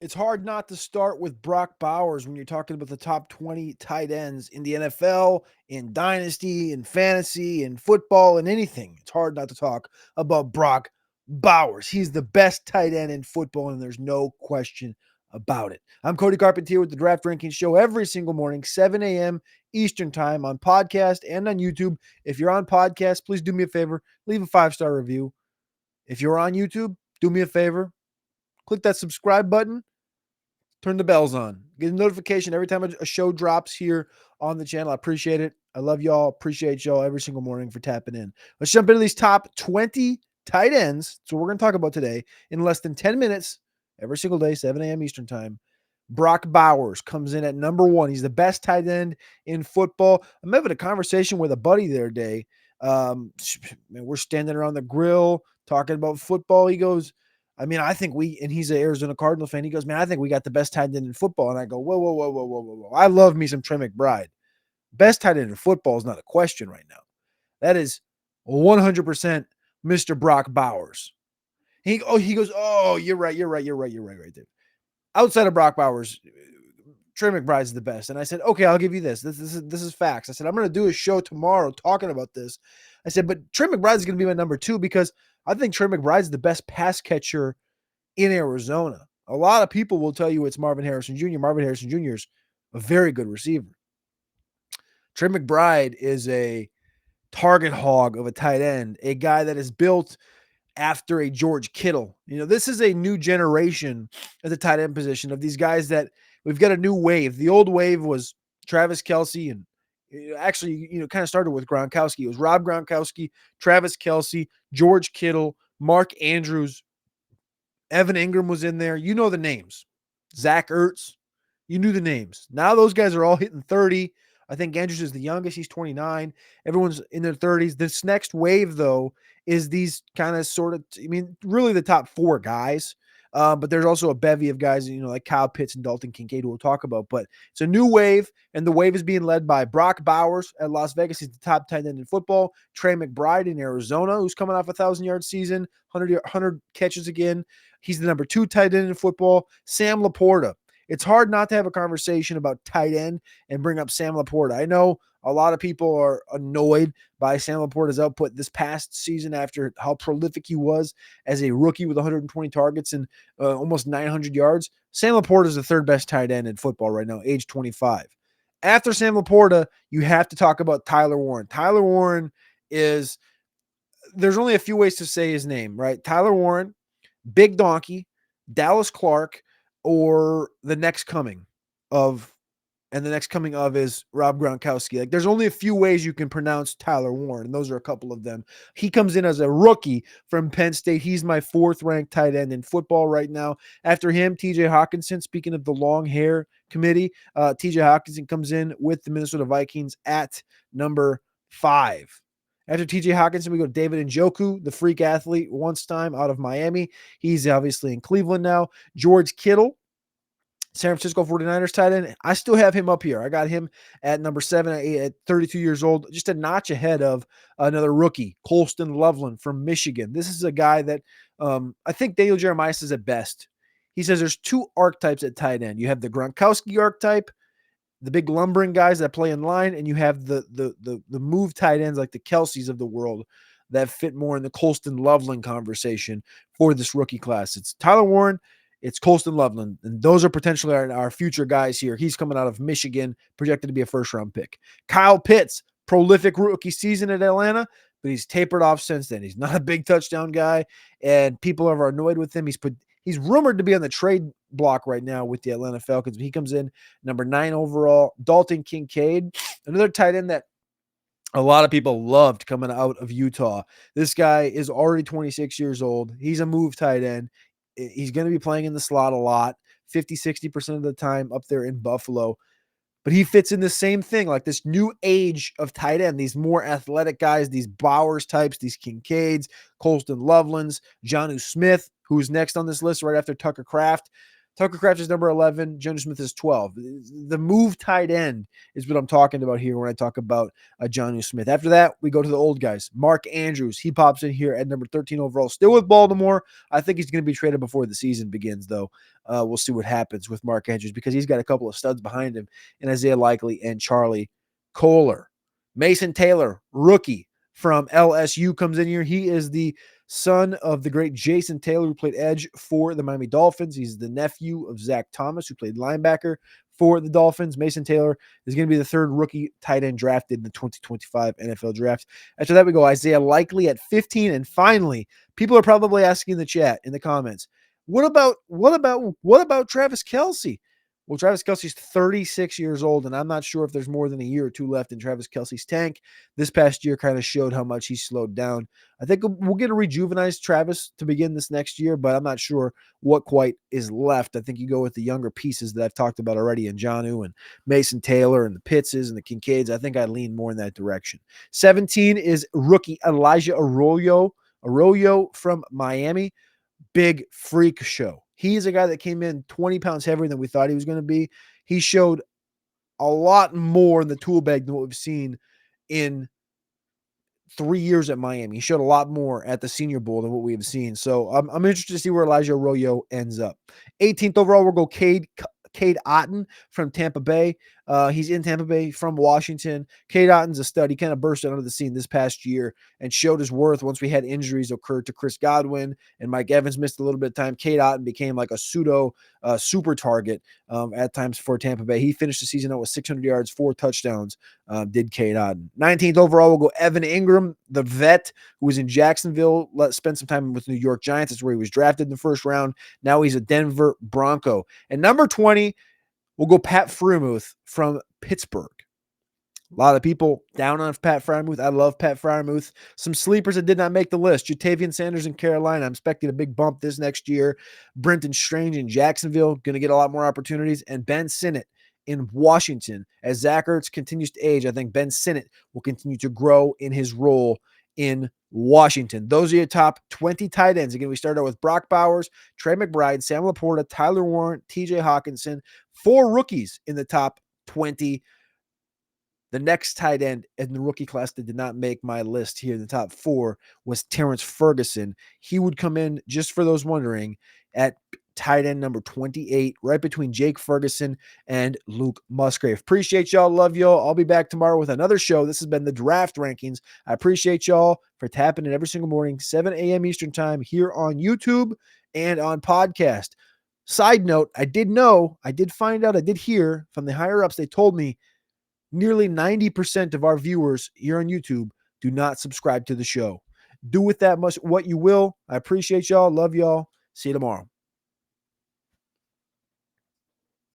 It's hard not to start with Brock Bowers when you're talking about the top 20 tight ends in the NFL, in dynasty, in fantasy, in football, in anything. It's hard not to talk about Brock Bowers. He's the best tight end in football, and there's no question about it. I'm Cody Carpentier with the Draft Rankings Show every single morning, 7 a.m. Eastern Time on podcast and on YouTube. If you're on podcast, please do me a favor, leave a 5-star review. If you're on YouTube, do me a favor, click that subscribe button. Turn the bells on. Get a notification every time a show drops here on the channel. I appreciate it. I love y'all. Appreciate y'all every single morning for tapping in. Let's jump into these top 20 tight ends. So we're going to talk about today in less than 10 minutes, every single day, 7 a.m. Eastern Time. Brock Bowers comes in at number 1. He's the best tight end in football. I'm having a conversation with a buddy the other day. We're standing around the grill talking about football. He goes, I think and he's an Arizona Cardinal fan. He goes, man, I think we got the best tight end in football. And I go, whoa, whoa, whoa, whoa, whoa, whoa, whoa. I love me some Trey McBride. Best tight end in football is not a question right now. That is 100% Mr. Brock Bowers. He goes, oh, you're right, Dave. Outside of Brock Bowers, Trey McBride's the best. And I said, okay, I'll give you this. This is facts. I said, I'm going to do a show tomorrow talking about this. I said, but Trey McBride is going to be my number 2 because I think Trey McBride's the best pass catcher in Arizona. A lot of people will tell you it's Marvin Harrison Jr. Marvin Harrison Jr. is a very good receiver. Trey McBride is a target hog of a tight end, a guy that is built after a George Kittle. This is a new generation at the tight end position of these guys that we've got a new wave. The old wave was Travis Kelce and actually, kind of started with Gronkowski. It was Rob Gronkowski, Travis Kelce, George Kittle, Mark Andrews, Evan Ingram was in there. You know the names. Zach Ertz. You knew the names. Now those guys are all hitting 30. I think Andrews is the youngest. He's 29. Everyone's in their 30s. This next wave, though, is these kind of sort of, really the top 4 guys. But there's also a bevy of guys, like Kyle Pitts and Dalton Kincaid, who we'll talk about. But it's a new wave, and the wave is being led by Brock Bowers at Las Vegas. He's the top tight end in football. Trey McBride in Arizona, who's coming off a 1,000-yard season, 100 catches again. He's the number 2 tight end in football. Sam Laporta. It's hard not to have a conversation about tight end and bring up Sam Laporta. I know a lot of people are annoyed by Sam Laporta's output this past season after how prolific he was as a rookie with 120 targets and almost 900 yards. Sam Laporta is the 3rd best tight end in football right now, age 25. After Sam Laporta, you have to talk about Tyler Warren. Tyler Warren is, there's only a few ways to say his name, right? Tyler Warren, Big Donkey, Dallas Clark, or the next coming of, and the next coming of is Rob Gronkowski. Like, there's only a few ways you can pronounce Tyler Warren, and those are a couple of them. He comes in as a rookie from Penn State. He's my 4th ranked tight end in football right now. After him, TJ Hawkinson, speaking of the long hair committee, TJ Hawkinson comes in with the Minnesota Vikings at number 5. After TJ Hawkinson, we go to David Njoku, the freak athlete, once time out of Miami. He's obviously in Cleveland now. George Kittle, San Francisco 49ers tight end. I still have him up here. I got him at number 7 at 32 years old, just a notch ahead of another rookie, Colston Loveland from Michigan. This is a guy that I think Daniel Jeremiah says at best. He says there's 2 archetypes at tight end. You have the Gronkowski archetype, the big lumbering guys that play in line, and you have the move tight ends like the Kelce's of the world that fit more in the Colston Loveland conversation for this rookie class. It's Tyler Warren, it's Colston Loveland, and those are potentially our future guys here. He's coming out of Michigan, projected to be a 1st-round pick. Kyle Pitts, prolific rookie season at Atlanta, but he's tapered off since then. He's not a big touchdown guy, and people are annoyed with him. He's rumored to be on the trade block right now with the Atlanta Falcons. He comes in number 9 overall. Dalton Kincaid, another tight end that a lot of people loved coming out of Utah. This guy is already 26 years old. He's a move tight end. He's going to be playing in the slot a lot, 50-60% of the time up there in Buffalo. But he fits in the same thing, like this new age of tight end, these more athletic guys, these Bowers types, these Kincaids, Colston Lovelands, Jonnu Smith, who's next on this list right after Tucker Kraft. Tucker Kraft is number 11. Jonnu Smith is 12. The move tight end is what I'm talking about here when I talk about Jonnu Smith. After that, we go to the old guys. Mark Andrews, he pops in here at number 13 overall, still with Baltimore. I think he's going to be traded before the season begins, though. We'll see what happens with Mark Andrews because he's got a couple of studs behind him in Isaiah Likely and Charlie Kohler. Mason Taylor, rookie from LSU, comes in here. He is the son of the great Jason Taylor, who played edge for the Miami Dolphins. He's the nephew of Zach Thomas, who played linebacker for the Dolphins. Mason Taylor is going to be the third rookie tight end drafted in the 2025 NFL draft. After that, we go Isaiah Likely at 15. And finally, people are probably asking in the chat, in the comments, what about Travis Kelce? Well, Travis Kelce's 36 years old, and I'm not sure if there's more than a year or two left in Travis Kelce's tank. This past year kind of showed how much he slowed down. I think we'll get a rejuvenized Travis to begin this next year, but I'm not sure what quite is left. I think you go with the younger pieces that I've talked about already in Jonnu and Mason Taylor and the Pittses and the Kincaids. I think I lean more in that direction. 17 is rookie Elijah Arroyo from Miami. Big freak show. He's a guy that came in 20 pounds heavier than we thought he was going to be. He showed a lot more in the tool bag than what we've seen in 3 years at Miami. He showed a lot more at the Senior Bowl than what we've seen. So I'm interested to see where Elijah Arroyo ends up. 18th overall, we'll go Cade Otton from Tampa Bay. He's in Tampa Bay from Washington. Cade Otton's a stud. He kind of burst onto the scene this past year and showed his worth once we had injuries occur to Chris Godwin and Mike Evans missed a little bit of time. Cade Otton became like a pseudo super target at times for Tampa Bay. He finished the season out with 600 yards, 4 touchdowns, did Cade Otton. 19th overall, we'll go Evan Ingram, the vet who was in Jacksonville, spent some time with the New York Giants. That's where he was drafted in the first round. Now he's a Denver Bronco. And number 20, we'll go Pat Freiermuth from Pittsburgh. A lot of people down on Pat Freiermuth. I love Pat Freiermuth. Some sleepers that did not make the list. Jatavian Sanders in Carolina. I'm expecting a big bump this next year. Brenton Strange in Jacksonville. Going to get a lot more opportunities. And Ben Sinnott in Washington. As Zach Ertz continues to age, I think Ben Sinnott will continue to grow in his role in Washington. Those are your top 20 tight ends. Again, we started out with Brock Bowers, Trey McBride, Sam Laporta, Tyler Warren, TJ Hawkinson. 4 rookies in the top 20. The next tight end in the rookie class that did not make my list here in the top 4 was Terrence Ferguson. He would come in, just for those wondering, at tight end number 28, right between Jake Ferguson and Luke Musgrave. Appreciate y'all. Love y'all. I'll be back tomorrow with another show. This has been the Draft Rankings. I appreciate y'all for tapping in every single morning, 7 a.m. Eastern time here on YouTube and on podcast. Side note, I did hear from the higher ups, they told me nearly 90% of our viewers here on YouTube do not subscribe to the show. Do with that much what you will. I appreciate y'all. Love y'all. See you tomorrow.